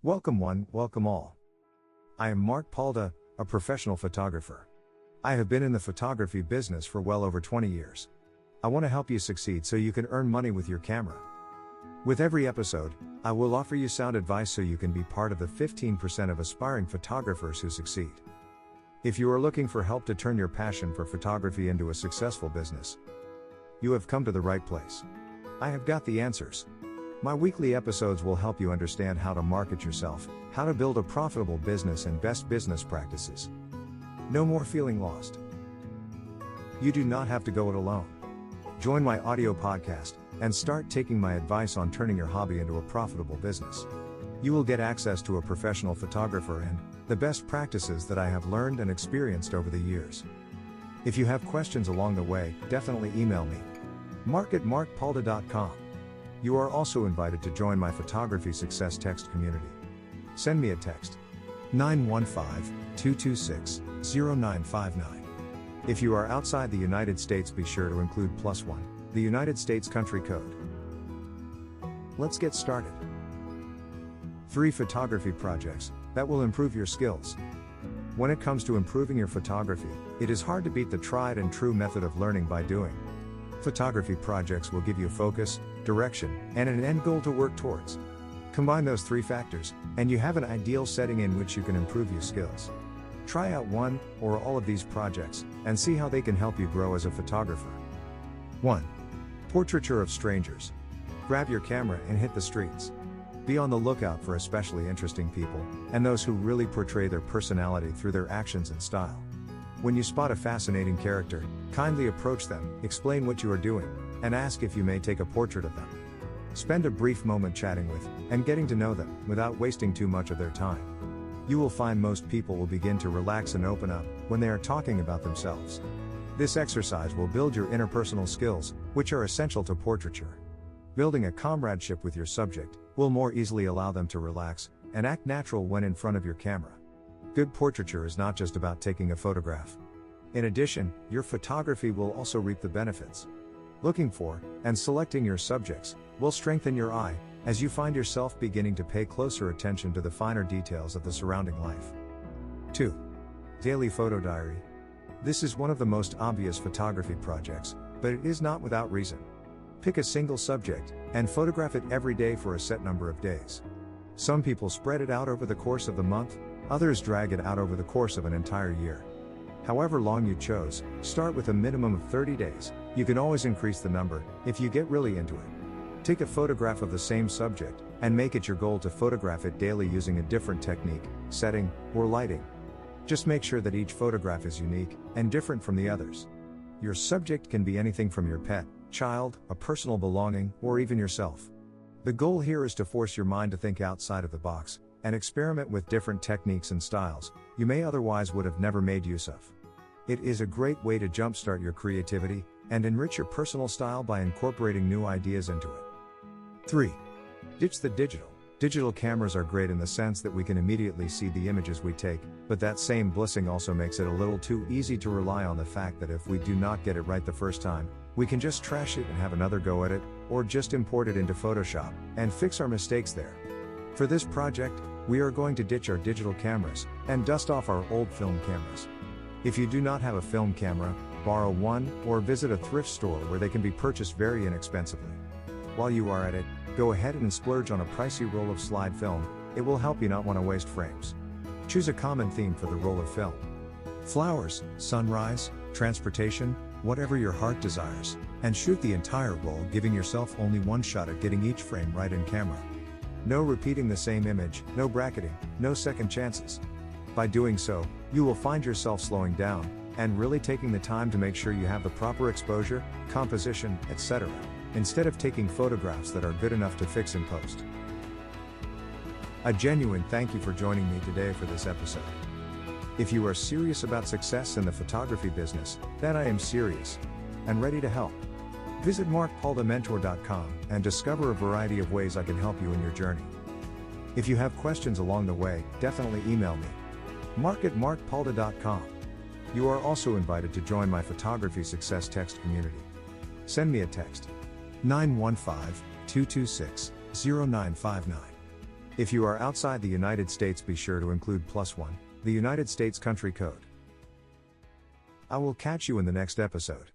Welcome one, welcome all. I am Mark Paulda, a professional photographer. I have been in the photography business for well over 20 years. I want to help you succeed so you can earn money with your camera. With every episode, I will offer you sound advice so you can be part of the 15% of aspiring photographers who succeed. If you are looking for help to turn your passion for photography into a successful business, you have come to the right place. I have got the answers. My weekly episodes will help you understand how to market yourself, how to build a profitable business, and best business practices. No more feeling lost. You do not have to go it alone. Join my audio podcast and start taking my advice on turning your hobby into a profitable business. You will get access to a professional photographer and the best practices that I have learned and experienced over the years. If you have questions along the way, definitely email me. mark@markpaulda.com. You are also invited to join my photography success text community. Send me a text. 915-226-0959. If you are outside the United States, be sure to include +1, the United States country code. Let's get started. 3 photography projects that will improve your skills. When it comes to improving your photography, it is hard to beat the tried and true method of learning by doing. Photography projects will give you focus, direction, and an end goal to work towards. Combine those 3 factors, and you have an ideal setting in which you can improve your skills. Try out one or all of these projects, and see how they can help you grow as a photographer. 1. Portraiture of strangers. Grab your camera and hit the streets. Be on the lookout for especially interesting people, and those who really portray their personality through their actions and style. When you spot a fascinating character, kindly approach them, explain what you are doing, and ask if you may take a portrait of them. Spend a brief moment chatting with, and getting to know them, without wasting too much of their time. You will find most people will begin to relax and open up, when they are talking about themselves. This exercise will build your interpersonal skills, which are essential to portraiture. Building a comradeship with your subject, will more easily allow them to relax, and act natural when in front of your camera. Good portraiture is not just about taking a photograph. In addition, your photography will also reap the benefits. Looking for, and selecting your subjects, will strengthen your eye, as you find yourself beginning to pay closer attention to the finer details of the surrounding life. 2. Daily photo diary. This is one of the most obvious photography projects, but it is not without reason. Pick a single subject, and photograph it every day for a set number of days. Some people spread it out over the course of the month, others drag it out over the course of an entire year. However long you chose, start with a minimum of 30 days. You can always increase the number, if you get really into it. Take a photograph of the same subject, and make it your goal to photograph it daily using a different technique, setting, or lighting. Just make sure that each photograph is unique, and different from the others. Your subject can be anything from your pet, child, a personal belonging, or even yourself. The goal here is to force your mind to think outside of the box, and experiment with different techniques and styles you may otherwise would have never made use of. It is a great way to jumpstart your creativity, and enrich your personal style by incorporating new ideas into it. 3. Ditch the digital. Digital cameras are great in the sense that we can immediately see the images we take, but that same blessing also makes it a little too easy to rely on the fact that if we do not get it right the first time, we can just trash it and have another go at it, or just import it into Photoshop, and fix our mistakes there. For this project, we are going to ditch our digital cameras, and dust off our old film cameras. If you do not have a film camera, borrow one, or visit a thrift store where they can be purchased very inexpensively. While you are at it, go ahead and splurge on a pricey roll of slide film. It will help you not want to waste frames. Choose a common theme for the roll of film. Flowers, sunrise, transportation, whatever your heart desires, and shoot the entire roll, giving yourself only one shot at getting each frame right in camera. No repeating the same image, no bracketing, no second chances. By doing so, you will find yourself slowing down, and really taking the time to make sure you have the proper exposure, composition, etc., instead of taking photographs that are good enough to fix in post. A genuine thank you for joining me today for this episode. If you are serious about success in the photography business, then I am serious, and ready to help. Visit markpaulda.com and discover a variety of ways I can help you in your journey. If you have questions along the way, definitely email me. mark@markpaulda.com. You are also invited to join my photography success text community. Send me a text. 915-226-0959. If you are outside the United States, be sure to include +1, the United States country code. I will catch you in the next episode.